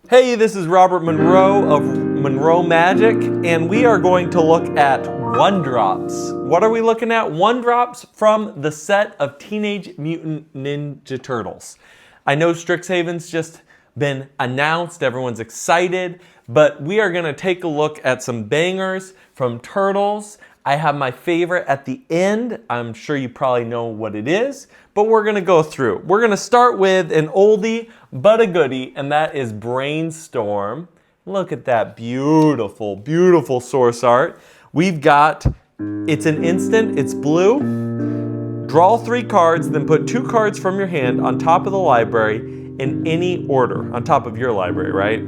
Hey, this is Robert Monroe of Monroe Magic, and we are going to look at one drops. What are we looking at? One drops from the set of Teenage Mutant Ninja Turtles. I know Strixhaven's just been announced, everyone's excited, but we are gonna take a look at some bangers from Turtles. I have my favorite at the end. I'm sure you probably know what it is, but we're gonna go through. We're gonna start with an oldie but a goodie, and that is Brainstorm. Look at that beautiful, beautiful source art. We've got, it's an instant, it's blue. Draw 3 cards, then put 2 cards from your hand on top of the library in any order, on top of your library, right?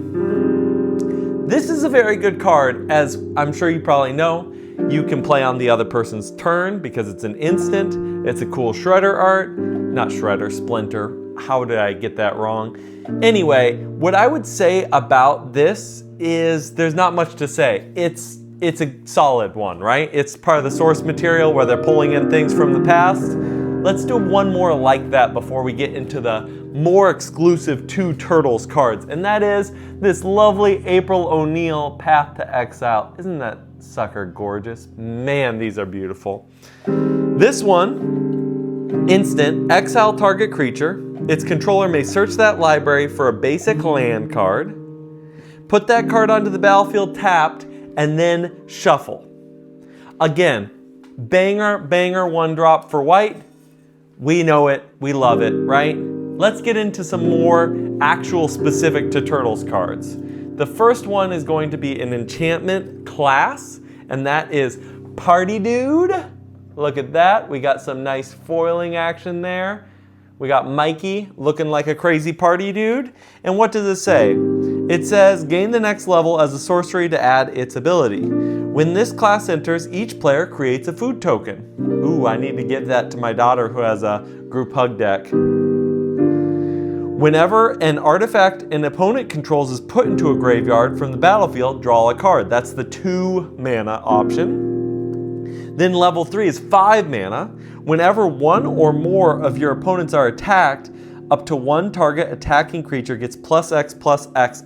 This is a very good card, as I'm sure you probably know. You can play on the other person's turn because it's an instant. It's a cool shredder art. Not shredder, splinter. How did I get that wrong? Anyway, what I would say about this is there's not much to say. It's a solid one, right? It's part of the source material where they're pulling in things from the past. Let's do one more like that before we get into the more exclusive 2 Turtles cards. And that is this lovely April O'Neil Path to Exile. Isn't that sucker gorgeous? Man, these are beautiful. This one, instant, exile target creature. Its controller may search that library for a basic land card, put that card onto the battlefield tapped, and then shuffle. Again, banger, banger, one drop for white. We know it, we love it, right? Let's get into some more actual specific to Turtles cards. The first one is going to be an enchantment class, and that is Party Dude. Look at that, we got some nice foiling action there. We got Mikey looking like a crazy party dude. And what does it say? It says, gain the next level as a sorcery to add its ability. When this class enters, each player creates a food token. Ooh, I need to give that to my daughter who has a group hug deck. Whenever an artifact an opponent controls is put into a graveyard from the battlefield, draw a card. That's the 2 mana option. Then level 3 is 5 mana. Whenever one or more of your opponents are attacked, up to 1 target attacking creature gets +X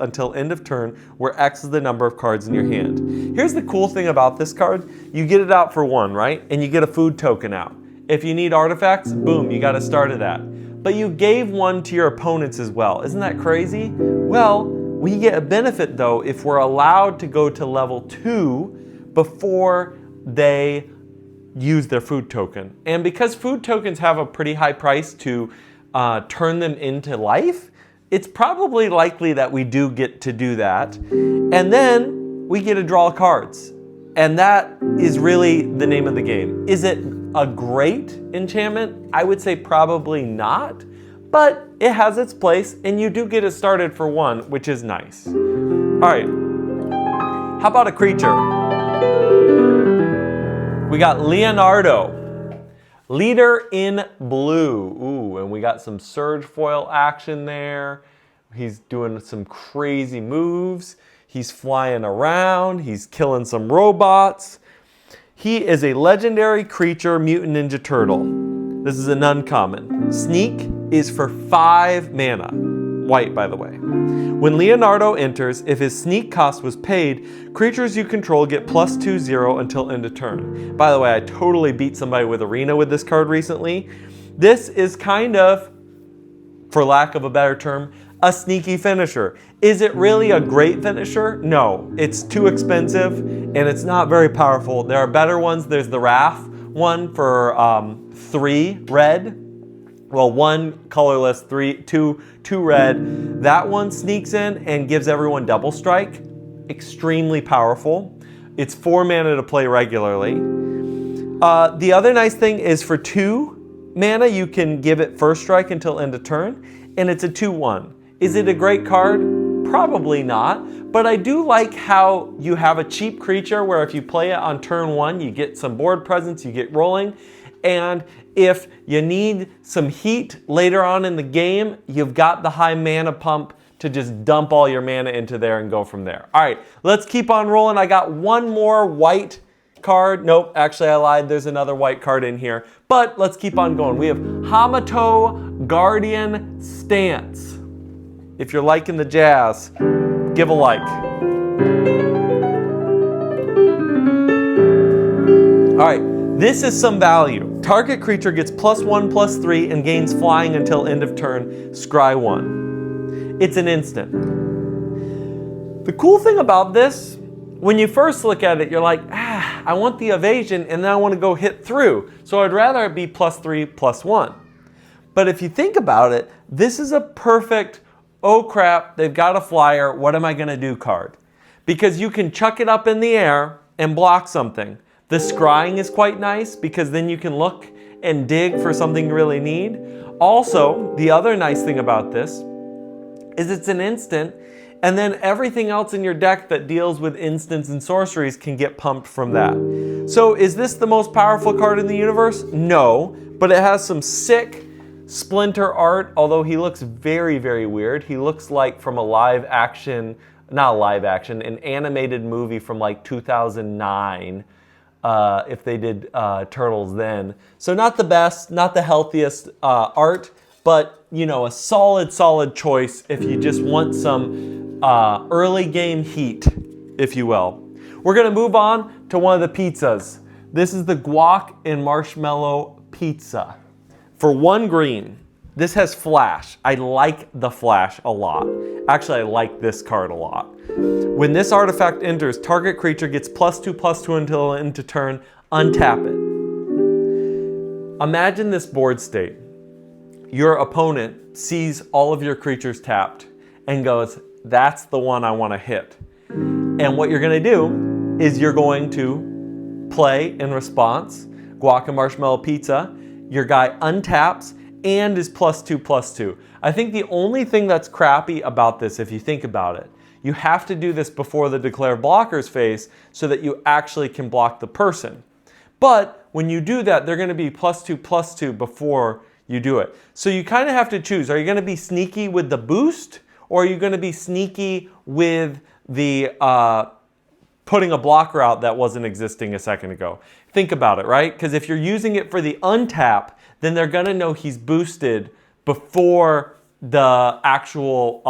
until end of turn, where X is the number of cards in your hand. Here's the cool thing about this card. You get it out for 1, right? And you get a food token out. If you need artifacts, boom, you got to start at that. But you gave 1 to your opponents as well. Isn't that crazy? Well, we get a benefit though if we're allowed to go to level 2 before they use their food token. And because food tokens have a pretty high price to turn them into life, it's probably likely that we do get to do that. And then we get to draw cards. And that is really the name of the game. Is it a great enchantment? I would say probably not, but it has its place and you do get it started for 1, which is nice. All right, how about a creature? We got Leonardo, leader in blue. Ooh, and we got some surge foil action there. He's doing some crazy moves. He's flying around. He's killing some robots. He is a legendary creature, mutant ninja turtle. This is an uncommon. Sneak is for 5 mana. White, by the way. When Leonardo enters, if his sneak cost was paid, creatures you control get +2/0 until end of turn. By the way, I totally beat somebody with Arena with this card recently. This is kind of, for lack of a better term, a sneaky finisher. Is it really a great finisher? No, it's too expensive and it's not very powerful. There are better ones. There's the Wrath one for 3 red. Well, 1 colorless, 2 red. That one sneaks in and gives everyone double strike. Extremely powerful. It's 4 mana to play regularly. The other nice thing is for 2 mana, you can give it first strike until end of turn, and it's a 2/1. Is it a great card? Probably not, but I do like how you have a cheap creature where if you play it on turn 1, you get some board presence, you get rolling, and if you need some heat later on in the game, you've got the high mana pump to just dump all your mana into there and go from there. All right, let's keep on rolling. I got 1 more white card. Nope, actually I lied. There's another white card in here. But let's keep on going. We have Hamato Guardian Stance. If you're liking the jazz, give a like. All right, this is some value. Target creature gets +1/+3 and gains flying until end of turn, scry 1. It's an instant. The cool thing about this, when you first look at it, you're like, I want the evasion and then I want to go hit through. So I'd rather it be +3/+1. But if you think about it, this is a perfect, oh crap, they've got a flyer, what am I going to do card. Because you can chuck it up in the air and block something. The scrying is quite nice because then you can look and dig for something you really need. Also, the other nice thing about this is it's an instant, and then everything else in your deck that deals with instants and sorceries can get pumped from that. So is this the most powerful card in the universe? No, but it has some sick Splinter art, although he looks very, very weird. He looks like from a live action, not a live action, an animated movie from like 2009, if they did Turtles then. So not the best, not the healthiest art, but you know, a solid choice if you just want some early game heat, if you will. We're gonna move on to one of the pizzas. This is the guac and marshmallow pizza. For 1 green, this has flash. I like the flash a lot. Actually, I like this card a lot. When this artifact enters, target creature gets +2/+2 until end of turn, untap it. Imagine this board state. Your opponent sees all of your creatures tapped and goes, that's the one I want to hit. And what you're going to do is you're going to play in response, guac and marshmallow pizza. Your guy untaps and is +2/+2. I think the only thing that's crappy about this, if you think about it, you have to do this before the declare blockers phase so that you actually can block the person. But when you do that, they're going to be +2/+2 before you do it. So you kind of have to choose. Are you going to be sneaky with the boost, or are you going to be sneaky with the putting a blocker out that wasn't existing a second ago? Think about it, right? Because if you're using it for the untap, then they're going to know he's boosted before the actual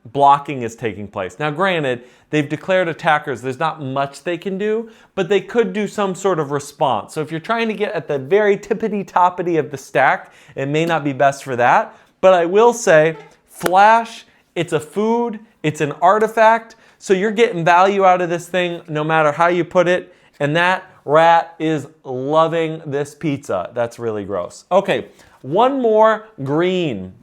blocking is taking place. Now granted, they've declared attackers. There's not much they can do, but they could do some sort of response. So if you're trying to get at the very tippity-toppity of the stack, it may not be best for that. But I will say, flash, it's a food, it's an artifact, so you're getting value out of this thing no matter how you put it, and that rat is loving this pizza. That's really gross. Okay, one more green.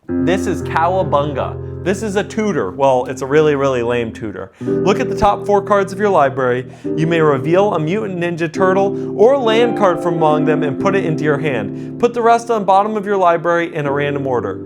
This is Cowabunga. This is a tutor. Well, it's a really, really lame tutor. Look at the top 4 cards of your library. You may reveal a mutant ninja turtle or land card from among them and put it into your hand. Put the rest on the bottom of your library in a random order.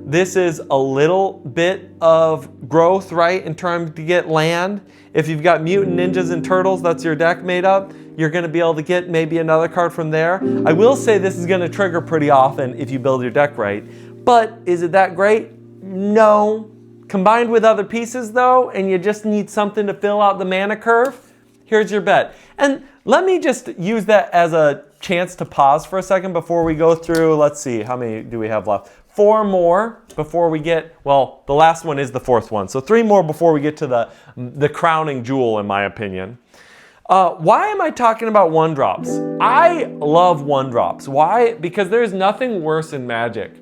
This is a little bit of growth, right, in trying to get land. If you've got mutant ninjas and turtles, that's your deck made up, you're going to be able to get maybe another card from there. I will say this is going to trigger pretty often if you build your deck right. But is it that great? No. Combined with other pieces though, and you just need something to fill out the mana curve, here's your bet. And let me just use that as a chance to pause for a second before we go through, let's see, how many do we have left? 4 more before we get, well, the last one is the 4th one. So 3 more before we get to the crowning jewel, in my opinion. Why am I talking about 1-drops? I love 1-drops. Why? Because there's nothing worse in Magic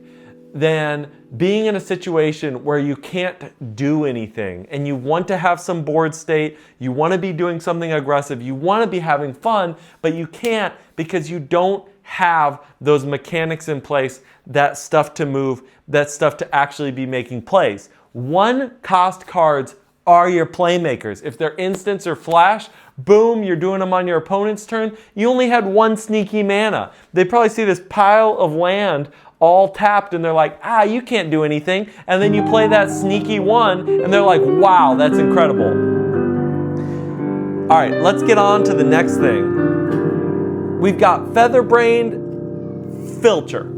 than being in a situation where you can't do anything and you want to have some board state, you want to be doing something aggressive, you want to be having fun, but you can't because you don't have those mechanics in place, that stuff to move, that stuff to actually be making plays. 1-cost cards are your playmakers. If they're instants or flash, boom, you're doing them on your opponent's turn. You only had 1 sneaky mana. They probably see this pile of land all tapped and they're like, you can't do anything. And then you play that sneaky one and they're like, wow, that's incredible. All right, let's get on to the next thing. We've got Featherbrained Filcher.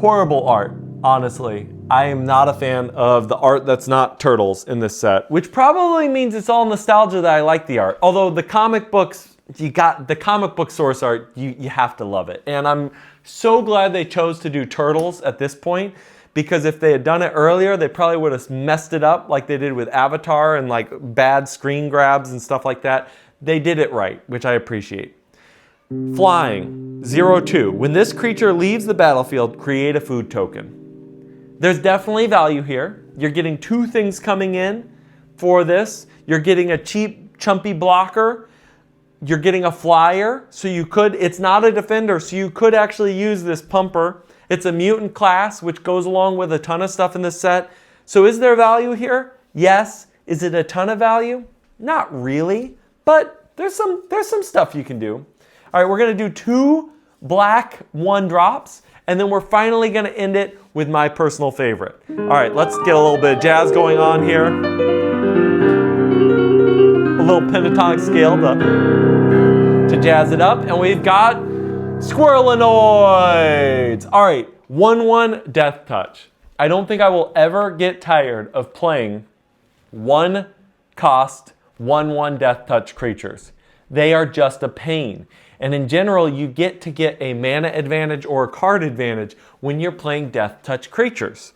Horrible art, honestly. I am not a fan of the art that's not turtles in this set, which probably means it's all nostalgia that I like the art. Although the comic books, you got the comic book source art, you have to love it. And I'm so glad they chose to do turtles at this point because if they had done it earlier, they probably would have messed it up like they did with Avatar and like bad screen grabs and stuff like that. They did it right, which I appreciate. Flying, 0/2. When this creature leaves the battlefield, create a food token. There's definitely value here. You're getting two things coming in for this. You're getting a cheap, chumpy blocker. You're getting a flyer, so you could, it's not a defender, so you could actually use this pumper. It's a mutant class, which goes along with a ton of stuff in this set. So is there value here? Yes. Is it a ton of value? Not really, but there's some stuff you can do. All right, we're gonna do 2 black 1-drops, and then we're finally gonna end it with my personal favorite. All right, let's get a little bit of jazz going on here. A little pentatonic scale to jazz it up, and we've got Squirrelinoids. All right, 1/1 Death Touch. I don't think I will ever get tired of playing 1-cost 1/1 Death Touch creatures. They are just a pain. And in general, you get to get a mana advantage or a card advantage when you're playing Death Touch creatures.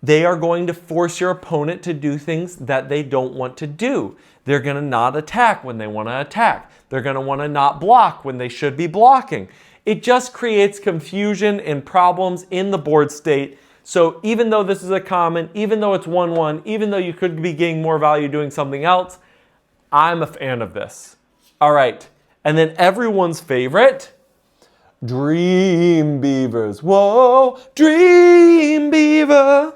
They are going to force your opponent to do things that they don't want to do. They're going to not attack when they want to attack. They're going to want to not block when they should be blocking. It just creates confusion and problems in the board state. So even though this is a common, even though it's 1/1, even though you could be getting more value doing something else, I'm a fan of this. All right. And then everyone's favorite, Dream Beavers. Whoa, Dream Beaver.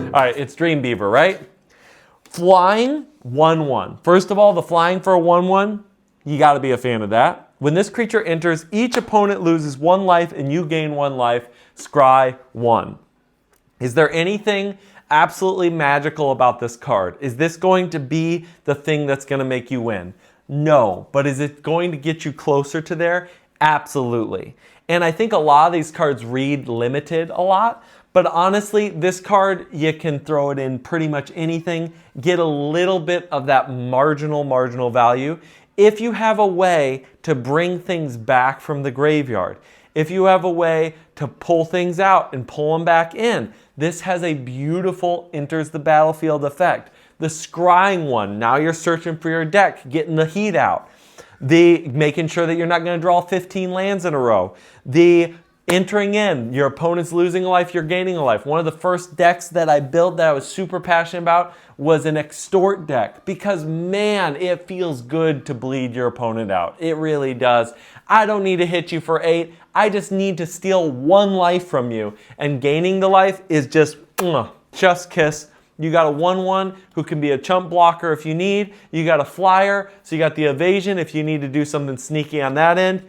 All right, it's Dream Beaver, right? Flying, 1/1. First of all, the flying for a 1/1, you got to be a fan of that. When this creature enters, each opponent loses 1 life and you gain 1 life. Scry 1. Is there anything absolutely magical about this card? Is this going to be the thing that's going to make you win? No. But is it going to get you closer to there? Absolutely. And I think a lot of these cards read limited a lot. But honestly, this card, you can throw it in pretty much anything, get a little bit of that marginal value. If you have a way to bring things back from the graveyard, if you have a way to pull things out and pull them back in, this has a beautiful enters the battlefield effect. The scrying one, now you're searching for your deck, getting the heat out. The making sure that you're not going to draw 15 lands in a row. The entering in, your opponent's losing a life, you're gaining a life. One of the first decks that I built that I was super passionate about was an extort deck because, man, it feels good to bleed your opponent out. It really does. I don't need to hit you for 8. I just need to steal 1 life from you. And gaining the life is just kiss. You got a 1/1 who can be a chump blocker if you need. You got a flyer, so you got the evasion if you need to do something sneaky on that end.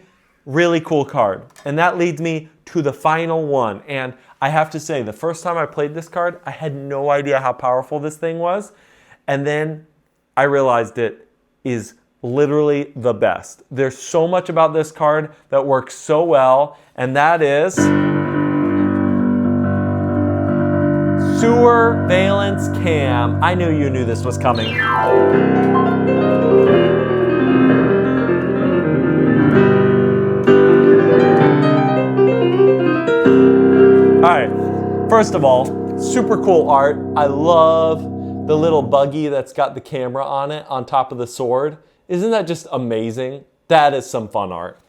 Really cool card. And that leads me to the final one. And I have to say, the first time I played this card, I had no idea how powerful this thing was. And then I realized it is literally the best. There's so much about this card that works so well, and that is Sewer Valence Cam. I knew you knew this was coming. All right, first of all, super cool art. I love the little buggy that's got the camera on it on top of the sword. Isn't that just amazing? That is some fun art.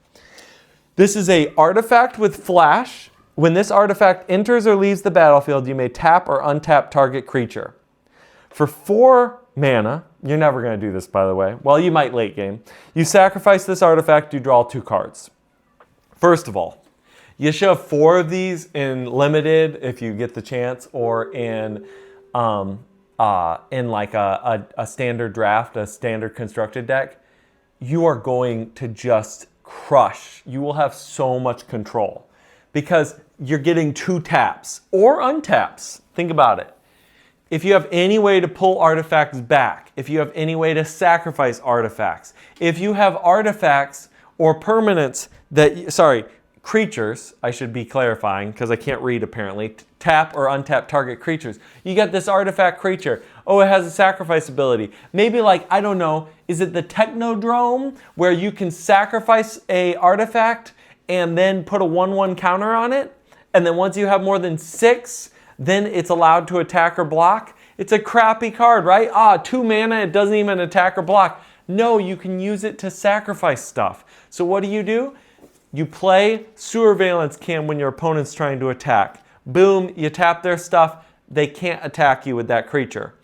This is a artifact with flash. When this artifact enters or leaves the battlefield, you may tap or untap target creature. For 4 mana, you're never going to do this, by the way. Well, you might late game. You sacrifice this artifact, you draw 2 cards. First of all, you should have 4 of these in limited if you get the chance, or in like a standard draft, a standard constructed deck. You are going to just crush. You will have so much control because you're getting 2 taps or untaps. Think about it. If you have any way to pull artifacts back, if you have any way to sacrifice artifacts, if you have artifacts or permanents that, creatures, I should be clarifying because I can't read apparently, tap or untap target creatures. You got this artifact creature. Oh, it has a sacrifice ability. Maybe like, I don't know, is it the Technodrome where you can sacrifice a artifact and then put a 1/1 counter on it? And then once you have more than 6, then it's allowed to attack or block? It's a crappy card, right? 2 mana, it doesn't even attack or block. No, you can use it to sacrifice stuff. So what do? You play Surveillance Cam when your opponent's trying to attack. Boom, you tap their stuff. They can't attack you with that creature.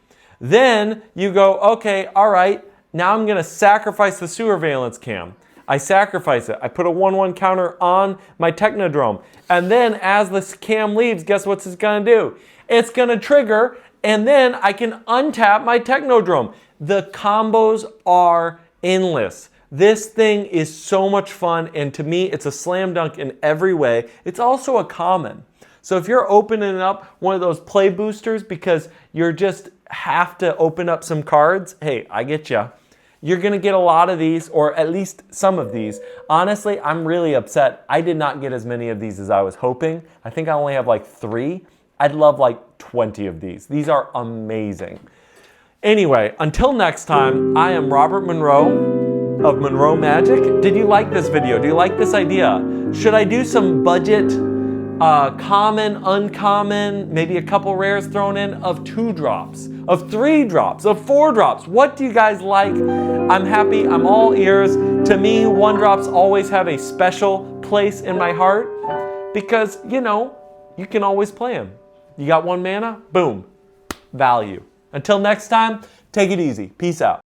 Then you go, okay, all right, now I'm going to sacrifice the Surveillance Cam. I sacrifice it. I put a 1/1 counter on my Technodrome. And then as this cam leaves, guess what it's going to do? It's going to trigger, and then I can untap my Technodrome. The combos are endless. This thing is so much fun, and to me, it's a slam dunk in every way. It's also a common. So if you're opening up one of those play boosters because you're just have to open up some cards, hey, I get you. You're going to get a lot of these, or at least some of these. Honestly, I'm really upset. I did not get as many of these as I was hoping. I think I only have like 3. I'd love like 20 of these. These are amazing. Anyway, until next time, I am Robert Monroe of Monroe Magic. Did you like this video? Do you like this idea? Should I do some budget, common, uncommon, maybe a couple rares thrown in, of 2 drops, of 3 drops, of 4 drops? What do you guys like? I'm happy. I'm all ears. To me, 1 drops always have a special place in my heart because, you know, you can always play them. You got 1 mana? Boom. Value. Until next time, take it easy. Peace out.